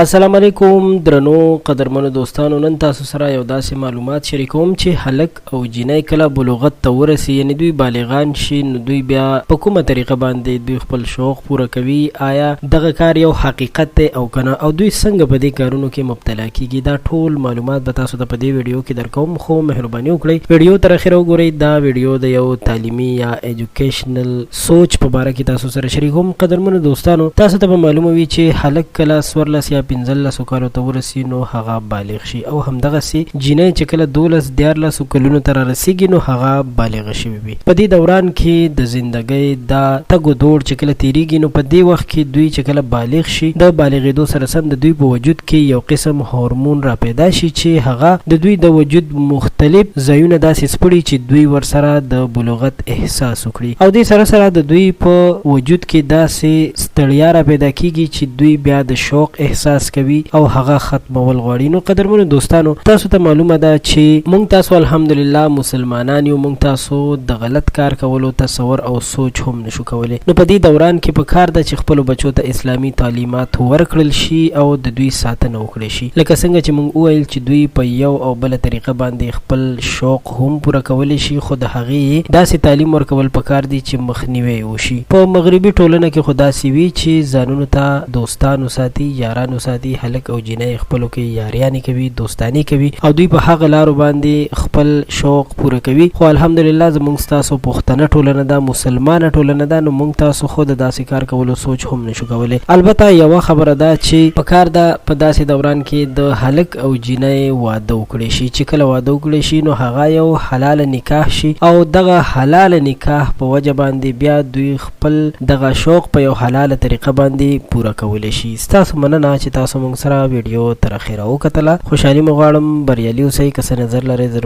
السلام علیکم درنو قدرمنو دوستانو، نن تاسو سره یو داسې معلومات شریکوم چې هلک او جینۍ کله بلوغت ته ورسي، یعنی دوی بالغان شي، نو دوی بیا په کومه طریقه باندې دوی خپل شوق پوره کوي. آیا دغه کار یو حقیقت دی او کنه، او دوی څنګه په دې کارونو کې مبتلا کیږي؟ دا ټول معلومات به تاسو ته په دې ویډیو کې درکوم، خو مهرباني وکړئ ویډیو تر اخره وګورئ. دا ویډیو د یو تعلیمي یا ایجوکیشنل سوچ په باره کې تاسو سره شریکوم. قدرمنو دوستانو، تاسو ته معلومه وي چې هلک کله 14 یا 15 کالو ته ورسي نو هغه بالغ شي، او همدغسې جینۍ چې کله 12-14 کلونو ته رارسیږي نو هغه بالغه شوې وي. په دې دوران کې د زندګۍ دا تګ و دوړ چې کله تیریږي، نو په دې وخت کې دوی چې کله بالغ شي، د بالغېدو سره سم د دوی په وجود کې یو قسم هورمون را پیدا شي چې هغه د دوی د وجود مختلف ځایونه داسې سپړي چې دوی ورسره د بلوغت احساس وکړي، او دې سره سره د دوی په وجود کې داسې ستړیا را پیدا کیږي چې دوی بیا د شوق احساس کوي او هغه ختمول غواړي. نو قدرمنو دوستانو، تاسو ته معلومه ده چې مونږ تاسو الحمدلله مسلمانان یو، مونږ تاسو د غلط کار کولو تصور او سوچ هم نشو کولی. نو په دې دوران کې په کار ده چې خپل بچو ته اسلامي تعلیمات ورکړل شي او د دوی ساتنه وکړي شي، لکه څنګه چې مونږ وویل چې دوی په یو او بل طریقه باندې خپل شوق هم پوره کولی شي، خو د هغې داسې تعلیم ورکول پکار دي چې مخنیوی وشي. په مغربي ټولنه کې خو داسې وي چې ځانونو ته دوستانو ساتي، یارانو ساتي، هلک او جینۍ خپلو کې یاریانې کوي، دوستانې کوي، او دوی په هغه لارو باندې خپل شوق پوره کوي. خو الحمدلله زموږ ستاسو پښتنه ټولنه ده، مسلمانه ټولنه ده، نو موږ تاسو خو د داسې کار کولو سوچ هم نشو کولی. البته یوه خبره ده چې په کار ده په داسې دوران کې د هلک او جینۍ واده وکړي شي. چې کله واده وکړي شي نو هغه یو حلال نکاح شي، او دغه حلال نکاح په وجه باندې بیا دوی خپل دغه شوق په یو حلاله طریقه باندې پوره کولی شي. ستاسو مننه چې تاسو موږ سره ویډیو تر اخره وکتله. خوشحالي مو غواړم، بریالي اوسئ. که څه نظر لرئ ضرور